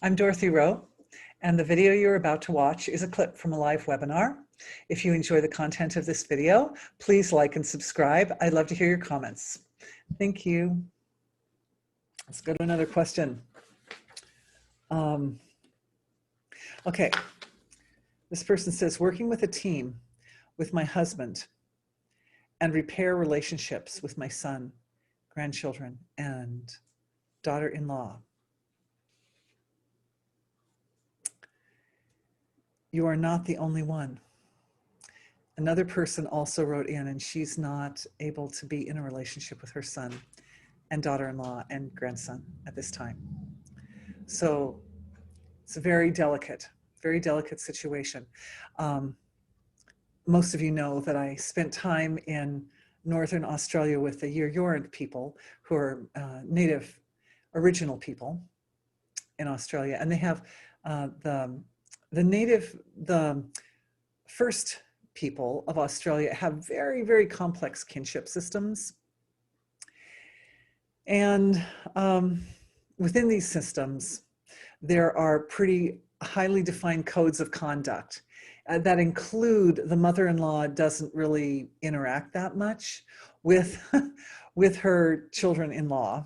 I'm Dorothy Rowe, and the video you're about to watch is a clip from a live webinar. If you enjoy the content of this video, please like and subscribe. I'd love to hear your comments. Thank you. Let's go to another question. Okay, this person says, working with a team with my husband and repair relationships with my son, grandchildren, and daughter-in-law. You are not the only one. Another person also wrote in, and she's not able to be in a relationship with her son and daughter-in-law and grandson at this time. So it's a very delicate situation. Most of you know that I spent time in Northern Australia with the Yuryorant people, who are native original people in Australia, and they have the first people of Australia have very, very complex kinship systems. And within these systems, there are pretty highly defined codes of conduct that include the mother-in-law doesn't really interact that much with, with her children-in-law.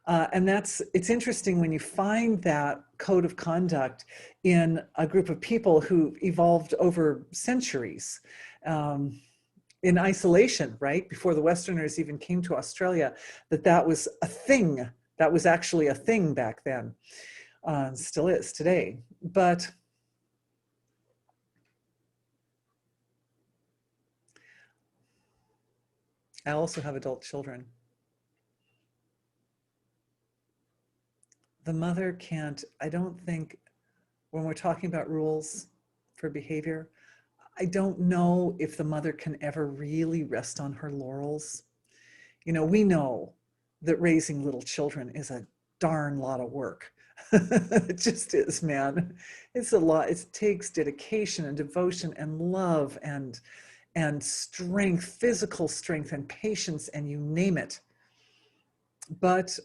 And it's interesting when you find that code of conduct in a group of people who evolved over centuries in isolation, right? Before the Westerners even came to Australia, that was a thing. That was actually a thing back then. Still is today. But I also have adult children. The mother can't, I don't think, when we're talking about rules for behavior, I don't know if the mother can ever really rest on her laurels. You know, we know that raising little children is a darn lot of work. It just is, man. It's a lot. It takes dedication and devotion and love and strength, physical strength and patience, and you name it. But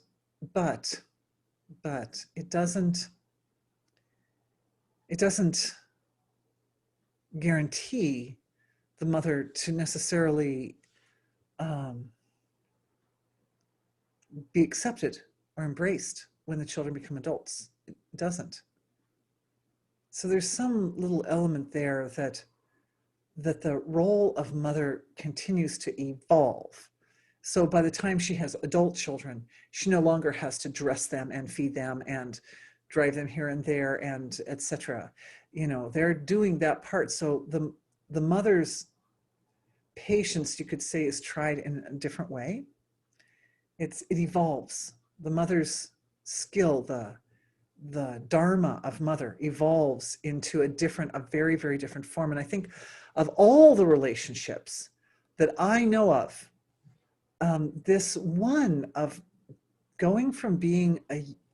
it doesn't guarantee the mother to necessarily be accepted or embraced when the children become adults. It doesn't. So there's some little element there that the role of mother continues to evolve. So by the time she has adult children, she no longer has to dress them and feed them and drive them here and there and etc. You know, they're doing that part. So the mother's patience, you could say, is tried in a different way. It evolves. The mother's skill, the dharma of mother evolves into a very, very different form. And I think of all the relationships that I know of, this one of going from being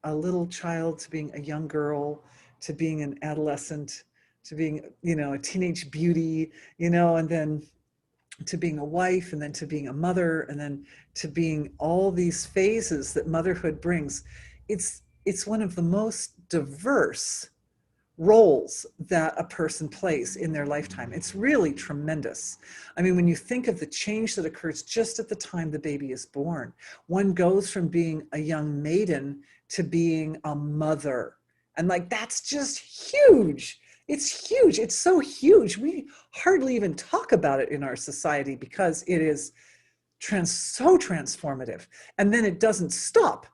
a little child to being a young girl, to being an adolescent, to being, you know, a teenage beauty, you know, and then to being a wife, and then to being a mother, and then to being all these phases that motherhood brings. It's one of the most diverse roles that a person plays in their lifetime. It's really tremendous. I mean, when you think of the change that occurs just at the time the baby is born, one goes from being a young maiden to being a mother. And like, that's just huge. It's huge. It's so huge. We hardly even talk about it in our society because it is so transformative. And then it doesn't stop.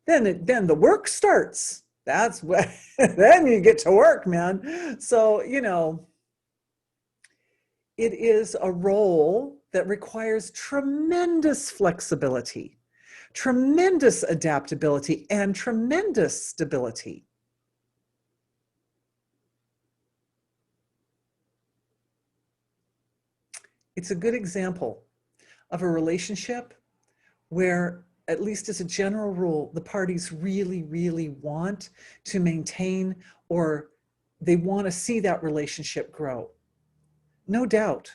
Then the work starts. That's what, then you get to work, man. So, you know, it is a role that requires tremendous flexibility, tremendous adaptability, and tremendous stability. It's a good example of a relationship where, at least as a general rule, the parties really, really want to maintain, or they want to see that relationship grow. No doubt,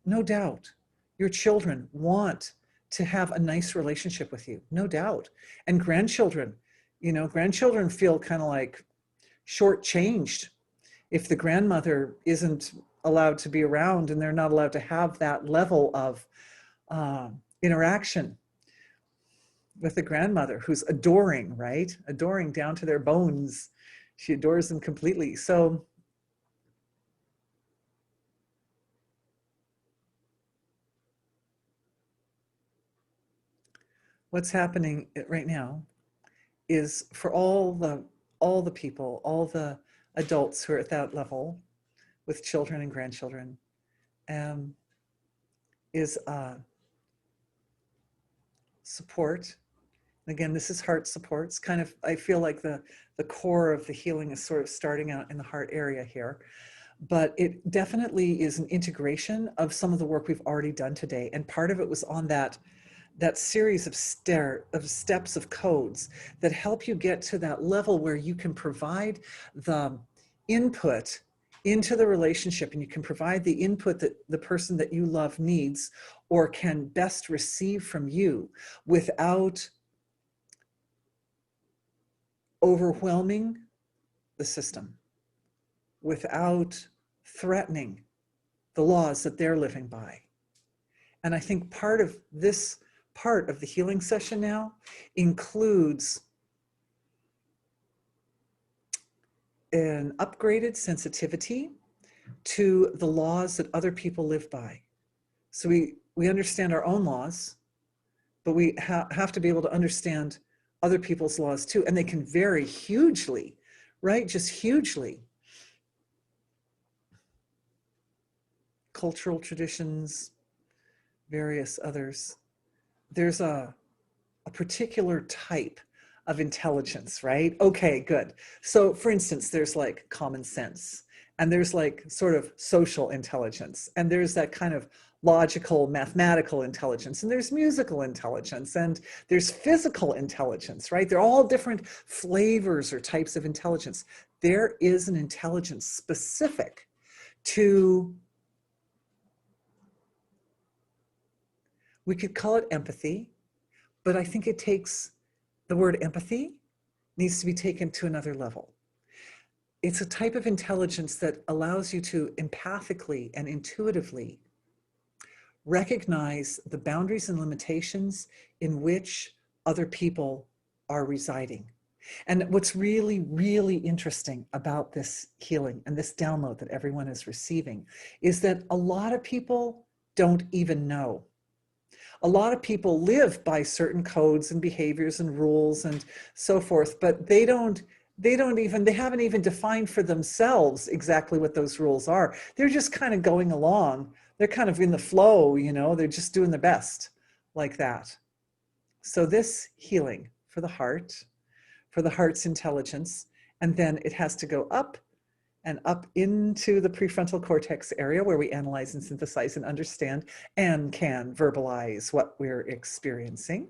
no doubt. Your children want to have a nice relationship with you, no doubt. And grandchildren, you know, grandchildren feel kind of like shortchanged if the grandmother isn't allowed to be around and they're not allowed to have that level of interaction with the grandmother, who's adoring, right? Adoring down to their bones. She adores them completely. So what's happening right now is for all the people, all the adults who are at that level with children and grandchildren, is support. Again, this is heart support. It's kind of, I feel like the core of the healing is sort of starting out in the heart area here. But it definitely is an integration of some of the work we've already done today. And part of it was on that series of steps of codes that help you get to that level where you can provide the input into the relationship, and you can provide the input that the person that you love needs or can best receive from you without overwhelming the system, without threatening the laws that they're living by. And I think part of this part of the healing session now includes an upgraded sensitivity to the laws that other people live by. So we understand our own laws, but we have to be able to understand other people's laws too. And they can vary hugely, right? Just hugely. Cultural traditions, various others. There's a particular type of intelligence, right? Okay, good. So for instance, there's like common sense, and there's like sort of social intelligence, and there's that kind of logical, mathematical intelligence, and there's musical intelligence, and there's physical intelligence, right? They're all different flavors or types of intelligence. There is an intelligence specific to, we could call it empathy, but I think it takes, the word empathy needs to be taken to another level. It's a type of intelligence that allows you to empathically and intuitively recognize the boundaries and limitations in which other people are residing. And what's really, really interesting about this healing and this download that everyone is receiving is that a lot of people don't even know. A lot of people live by certain codes and behaviors and rules and so forth, but they haven't even defined for themselves exactly what those rules are. They're just kind of going along. They're kind of in the flow, you know, they're just doing the best like that. So this healing for the heart's intelligence, and then it has to go up and up into the prefrontal cortex area where we analyze and synthesize and understand and can verbalize what we're experiencing.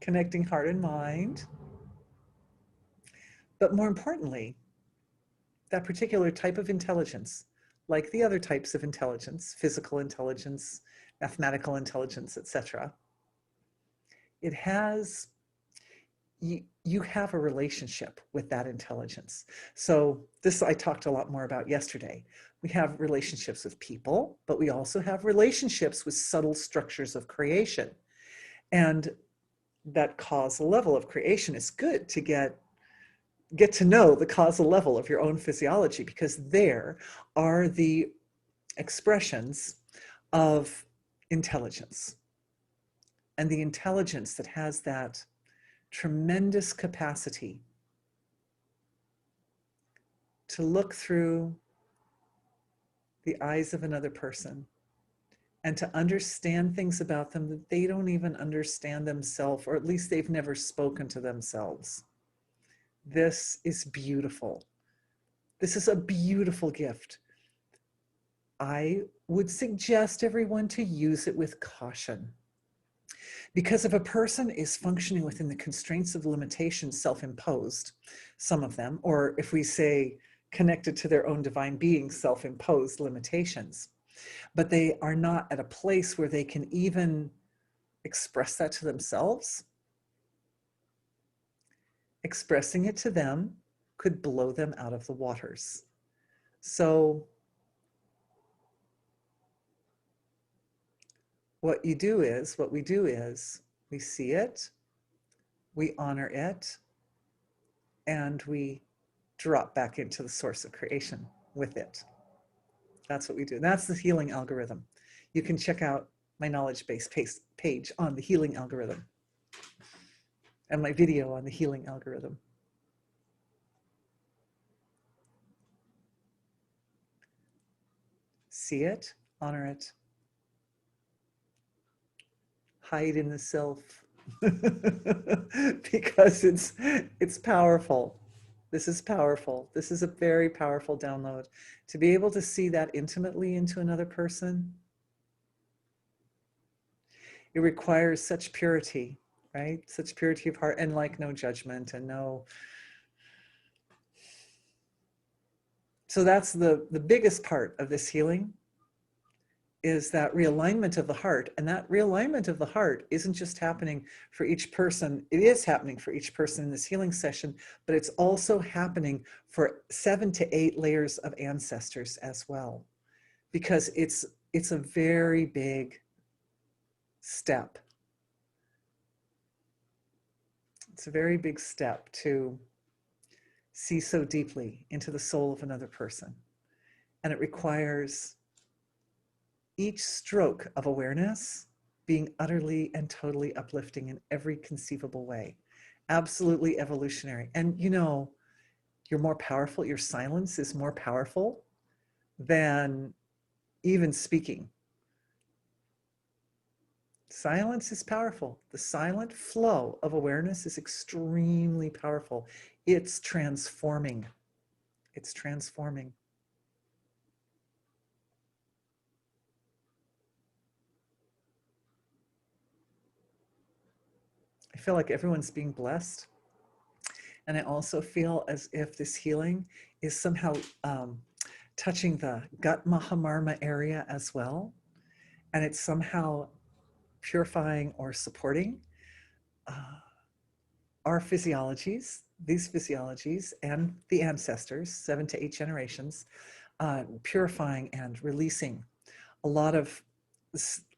Connecting heart and mind. But more importantly, that particular type of intelligence, like the other types of intelligence, physical intelligence, mathematical intelligence, etc., it has, you have a relationship with that intelligence. So this I talked a lot more about yesterday. We have relationships with people, but we also have relationships with subtle structures of creation. And that causal level of creation is good to get to know the causal level of your own physiology, because there are the expressions of intelligence. And the intelligence that has that tremendous capacity to look through the eyes of another person and to understand things about them that they don't even understand themselves, or at least they've never spoken to themselves. This is beautiful. This is a beautiful gift. I would suggest everyone to use it with caution. Because if a person is functioning within the constraints of limitations self-imposed, some of them, or if we say connected to their own divine being, self-imposed limitations, but they are not at a place where they can even express that to themselves, expressing it to them could blow them out of the waters. So what we do is we see it, we honor it, and we drop back into the source of creation with it. That's what we do. That's the healing algorithm. You can check out my knowledge base page on the healing algorithm and my video on the healing algorithm. See it, honor it, hide in the self because it's powerful. This is powerful. This is a very powerful download. To be able to see that intimately into another person, it requires such purity, right? Such purity of heart, and like no judgment and no. So that's the biggest part of this healing, is that realignment of the heart. And that realignment of the heart isn't just happening for each person. It is happening for each person in this healing session, but it's also happening for 7 to 8 layers of ancestors as well, because it's a very big step. It's a very big step to see so deeply into the soul of another person. And it requires each stroke of awareness being utterly and totally uplifting in every conceivable way. Absolutely evolutionary. And you know, you're more powerful, your silence is more powerful than even speaking. Silence is powerful. The silent flow of awareness is extremely powerful. It's transforming. It's transforming. I feel like everyone's being blessed. And I also feel as if this healing is somehow touching the gut mahamarma area as well. And it's somehow purifying or supporting our physiologies, these physiologies, and the ancestors, 7 to 8 generations, purifying and releasing a lot of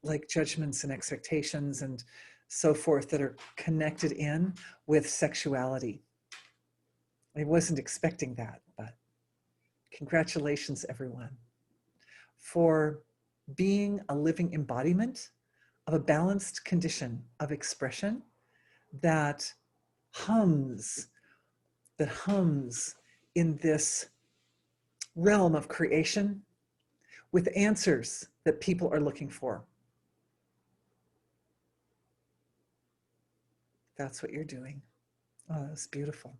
like judgments and expectations and so forth that are connected in with sexuality. I wasn't expecting that, but congratulations, everyone, for being a living embodiment of a balanced condition of expression that hums in this realm of creation with answers that people are looking for. That's what you're doing. Oh, that's beautiful.